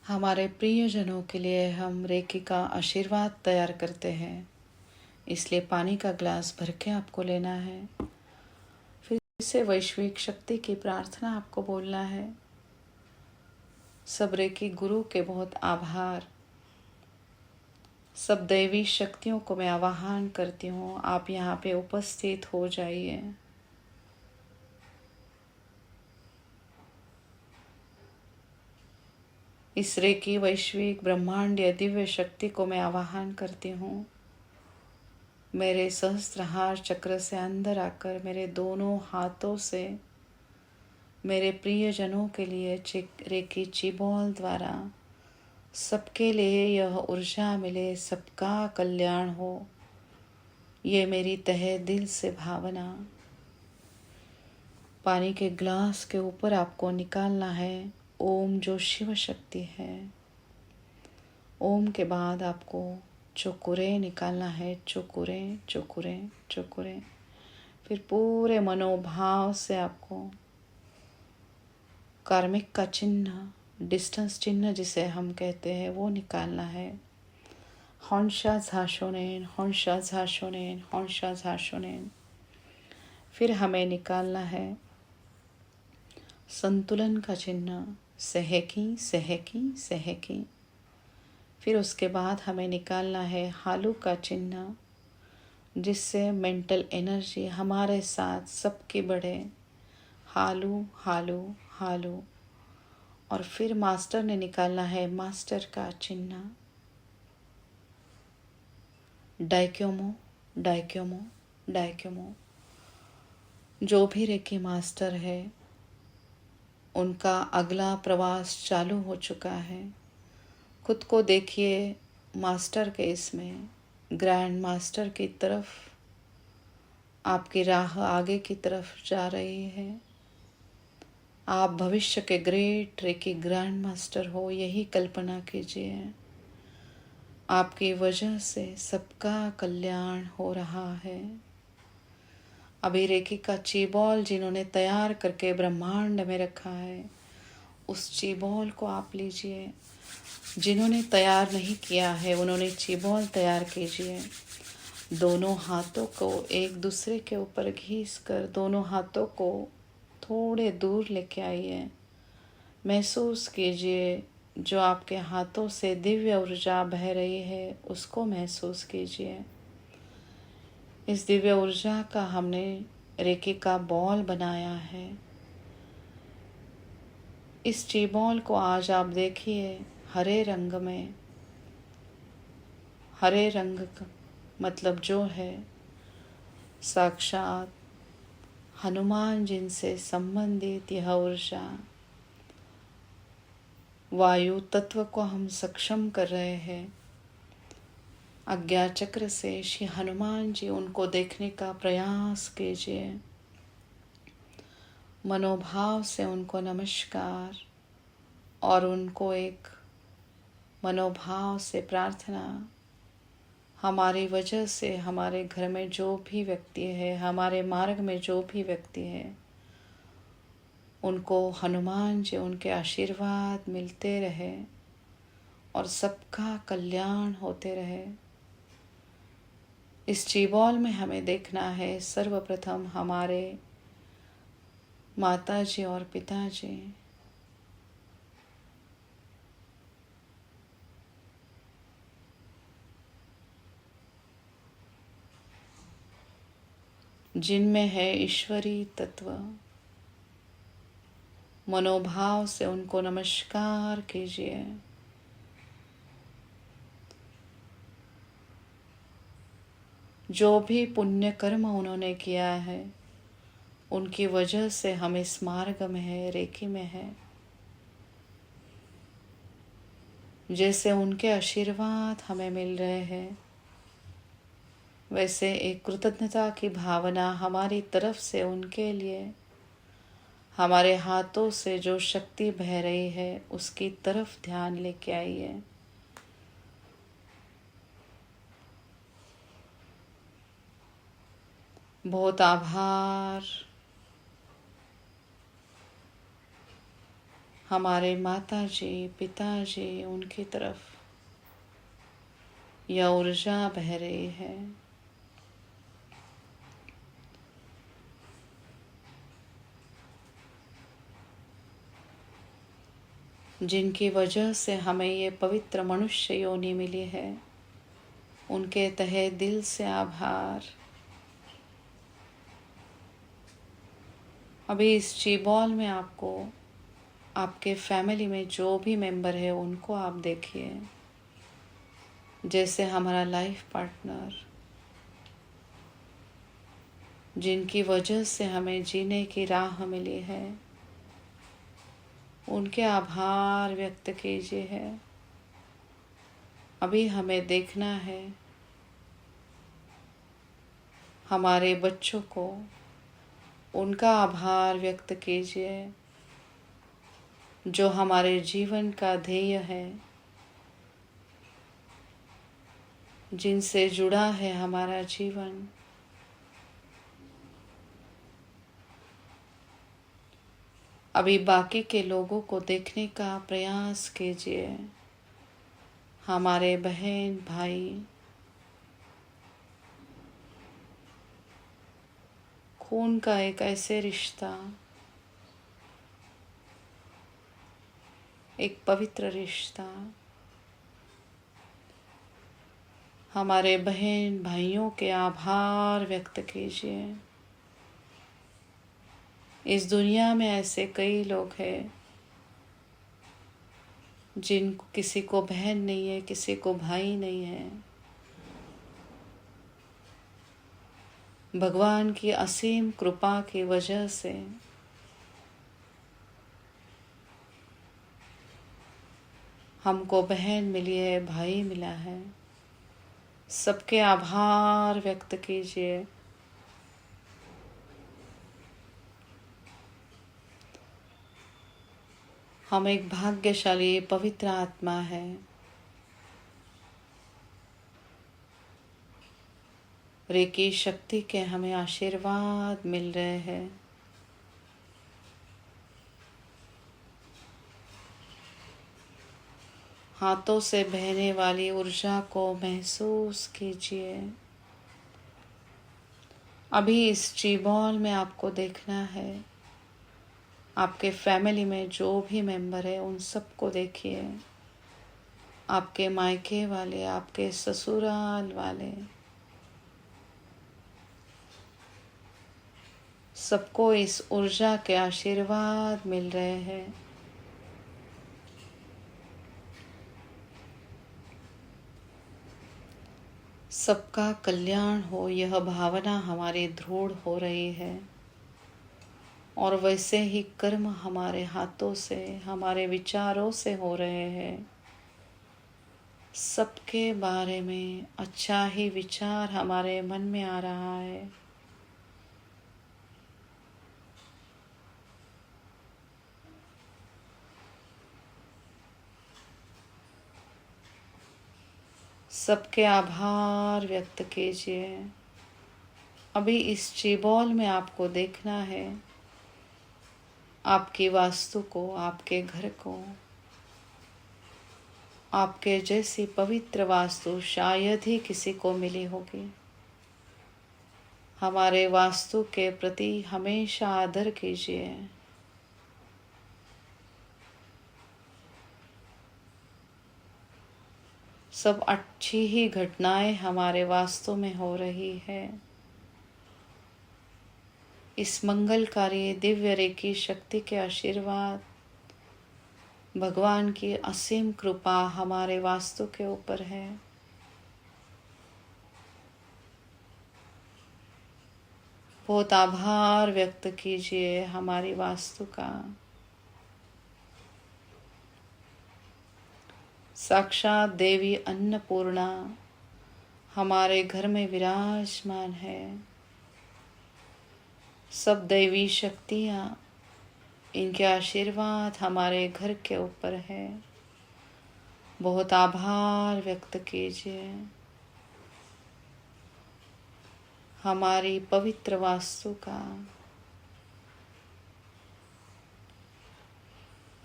हमारे प्रियजनों के लिए हम रेकी का आशीर्वाद तैयार करते हैं, इसलिए पानी का ग्लास भर के आपको लेना है। फिर से वैश्विक शक्ति की प्रार्थना आपको बोलना है। सब रेकी गुरु के बहुत आभार। सब दैवी शक्तियों को मैं आवाहन करती हूँ, आप यहाँ पे उपस्थित हो जाइए। इस रेकी वैश्विक ब्रह्मांडीय दिव्य शक्ति को मैं आवाहन करती हूँ। मेरे सहस्त्रहार चक्र से अंदर आकर मेरे दोनों हाथों से मेरे प्रियजनों के लिए रेकी चिबोल द्वारा सबके लिए यह ऊर्जा मिले, सबका कल्याण हो, ये मेरी तहे दिल से भावना। पानी के ग्लास के ऊपर आपको निकालना है ओम, जो शिव शक्ति है। ओम के बाद आपको चोकुरे निकालना है, चोकुरे चोकुरे चोकुरे। फिर पूरे मनोभाव से आपको कार्मिक का चिन्ह, डिस्टेंस चिन्ह जिसे हम कहते हैं, वो निकालना है। हॉन्शा झाशोनेन, हॉन्शा झाशोनेन, हॉन्शा झाशोनेन। फिर हमें निकालना है संतुलन का चिन्ह, सहकी सहकी सहकी। फिर उसके बाद हमें निकालना है हालू का चिन्ह, जिससे मेंटल एनर्जी हमारे साथ सबकी बढ़े। हालू हालू हालू। और फिर मास्टर ने निकालना है मास्टर का चिन्ह, डाइक्योमो डाइक्योमो डाइक्योमो। जो भी रेकी मास्टर है, उनका अगला प्रवास चालू हो चुका है। खुद को देखिए मास्टर के इसमें, ग्रैंड मास्टर की तरफ आपकी राह आगे की तरफ जा रही है। आप भविष्य के ग्रेट रेकी ग्रैंड मास्टर हो, यही कल्पना कीजिए। आपकी वजह से सबका कल्याण हो रहा है। अभी रेकी का चीबॉल जिन्होंने तैयार करके ब्रह्मांड में रखा है, उस चीबॉल को आप लीजिए। जिन्होंने तैयार नहीं किया है, उन्होंने चीबॉल तैयार कीजिए। दोनों हाथों को एक दूसरे के ऊपर घिस कर दोनों हाथों को थोड़े दूर लेके आइए। महसूस कीजिए जो आपके हाथों से दिव्य ऊर्जा बह रही है, उसको महसूस कीजिए। इस दिव्य ऊर्जा का हमने रेकी का बॉल बनाया है। इस टी बॉल को आज आप देखिए हरे रंग में। हरे रंग का मतलब जो है साक्षात हनुमान जिनसे संबंधित यह ऊर्जा, वायु तत्व को हम सक्षम कर रहे हैं। अज्ञा चक्र से श्री हनुमान जी, उनको देखने का प्रयास कीजिए। मनोभाव से उनको नमस्कार और उनको एक मनोभाव से प्रार्थना। हमारी वजह से हमारे घर में जो भी व्यक्ति है, हमारे मार्ग में जो भी व्यक्ति है, उनको हनुमान जी उनके आशीर्वाद मिलते रहे और सबका कल्याण होते रहे। इस चीबॉल में हमें देखना है सर्वप्रथम हमारे माता जी और पिताजी, जिनमें है ईश्वरी तत्व। मनोभाव से उनको नमस्कार कीजिए। जो भी पुण्य कर्म उन्होंने किया है, उनकी वजह से हम इस मार्ग में है, रेकी में है। जैसे उनके आशीर्वाद हमें मिल रहे हैं, वैसे एक कृतज्ञता की भावना हमारी तरफ से उनके लिए, हमारे हाथों से जो शक्ति बह रही है उसकी तरफ ध्यान लेके आइए। बहुत आभार। हमारे माताजी पिताजी उनकी तरफ यह ऊर्जा बह रही है। जिनकी वजह से हमें ये पवित्र मनुष्य योनि मिली है, उनके तहे दिल से आभार। अभी इस ची-बॉल में आपको आपके फैमिली में जो भी मेंबर है उनको आप देखिए जैसे हमारा लाइफ पार्टनर, जिनकी वजह से हमें जीने की राह मिली है, उनके आभार व्यक्त कीजिए है। अभी हमें देखना है हमारे बच्चों को, उनका आभार व्यक्त कीजिए जो हमारे जीवन का ध्येय है, जिनसे जुड़ा है हमारा जीवन। अभी बाकी के लोगों को देखने का प्रयास कीजिए, हमारे बहन भाई, खून का एक ऐसे रिश्ता, एक पवित्र रिश्ता। हमारे बहन भाइयों के आभार व्यक्त कीजिए। इस दुनिया में ऐसे कई लोग हैं जिन किसी को बहन नहीं है, किसी को भाई नहीं है। भगवान की असीम कृपा की वजह से हमको बहन मिली है, भाई मिला है। सबके आभार व्यक्त कीजिए। हम एक भाग्यशाली पवित्र आत्मा है। रेकी शक्ति के हमें आशीर्वाद मिल रहे हैं। हाथों से बहने वाली ऊर्जा को महसूस कीजिए। अभी इस ची-बॉल में आपको देखना है, आपके फैमिली में जो भी मेंबर है उन सबको देखिए, आपके मायके वाले, आपके ससुराल वाले, सबको इस ऊर्जा के आशीर्वाद मिल रहे हैं। सबका कल्याण हो, यह भावना हमारी दृढ़ हो रही है और वैसे ही कर्म हमारे हाथों से, हमारे विचारों से हो रहे हैं। सबके बारे में अच्छा ही विचार हमारे मन में आ रहा है। सबके आभार व्यक्त कीजिए। अभी इस ची-बॉल में आपको देखना है आपकी वास्तु को, आपके घर को। आपके जैसी पवित्र वास्तु शायद ही किसी को मिली होगी। हमारे वास्तु के प्रति हमेशा आदर कीजिए। सब अच्छी ही घटनाएं हमारे वास्तु में हो रही है। इस मंगलकारी दिव्य रेकी शक्ति के आशीर्वाद, भगवान की असीम कृपा हमारे वास्तु के ऊपर है। बहुत आभार व्यक्त कीजिए हमारी वास्तु का। साक्षात देवी अन्नपूर्णा हमारे घर में विराजमान है। सब दैवी शक्तियाँ, इनके आशीर्वाद हमारे घर के ऊपर है। बहुत आभार व्यक्त कीजिए हमारी पवित्र वास्तु का।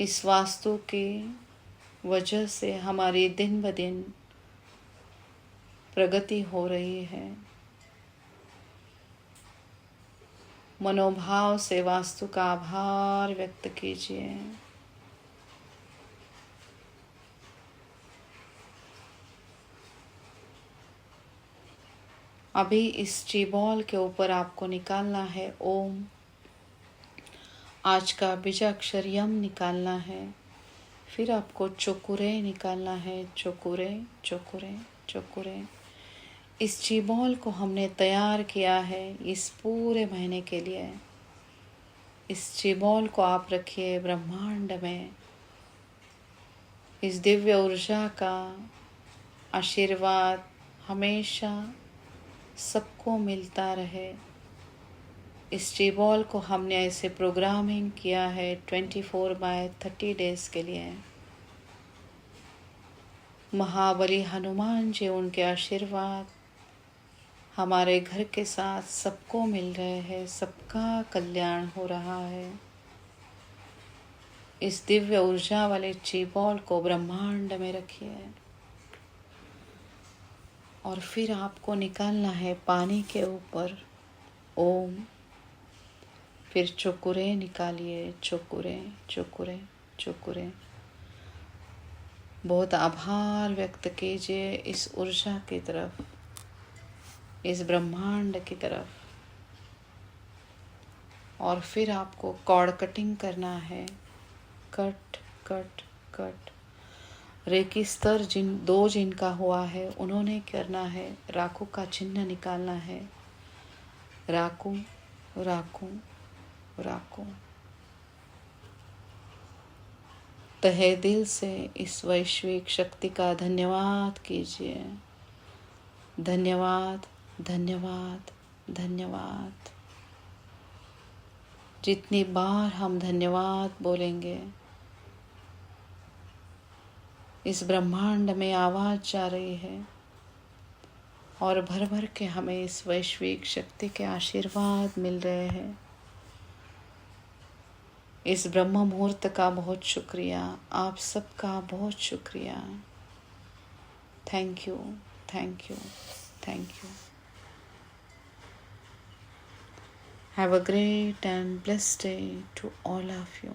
इस वास्तु की वजह से हमारी दिन ब दिन प्रगति हो रही है। मनोभाव से वास्तु का आभार व्यक्त कीजिए। अभी इस टी बॉल के ऊपर आपको निकालना है ओम। आज का बीजाक्षर यम निकालना है। फिर आपको चोकुरे निकालना है, चोकुरे चोकुरे चोकुरे। इस टी बॉल को हमने तैयार किया है इस पूरे महीने के लिए। इस टी बॉल को आप रखिए ब्रह्मांड में। इस दिव्य ऊर्जा का आशीर्वाद हमेशा सबको मिलता रहे। इस टी बॉल को हमने ऐसे प्रोग्रामिंग किया है 24/30 डेज के लिए। महाबली हनुमान जी, उनके आशीर्वाद हमारे घर के साथ सबको मिल रहे हैं, सबका कल्याण हो रहा है। इस दिव्य ऊर्जा वाले टी बॉल को ब्रह्मांड में रखिए और फिर आपको निकालना है पानी के ऊपर ओम। फिर चोकुरे निकालिए, चोकुरे चोकुरे चोकुरे। बहुत आभार व्यक्त कीजिए इस ऊर्जा की तरफ, इस ब्रह्मांड की तरफ। और फिर आपको कॉर्ड कटिंग करना है। Cut cut cut. रेकी स्तर जिनका हुआ है उन्होंने करना है। राकू का चिन्ह निकालना है। राकू राकू राकू। तहे दिल से इस वैश्विक शक्ति का धन्यवाद कीजिए। धन्यवाद धन्यवाद धन्यवाद। जितनी बार हम धन्यवाद बोलेंगे, इस ब्रह्मांड में आवाज जा रही है और भर भर के हमें इस वैश्विक शक्ति के आशीर्वाद मिल रहे हैं। इस ब्रह्म मुहूर्त का बहुत शुक्रिया, आप सबका बहुत शुक्रिया। Thank you, thank you, thank you. Have a great and blessed day to all of you.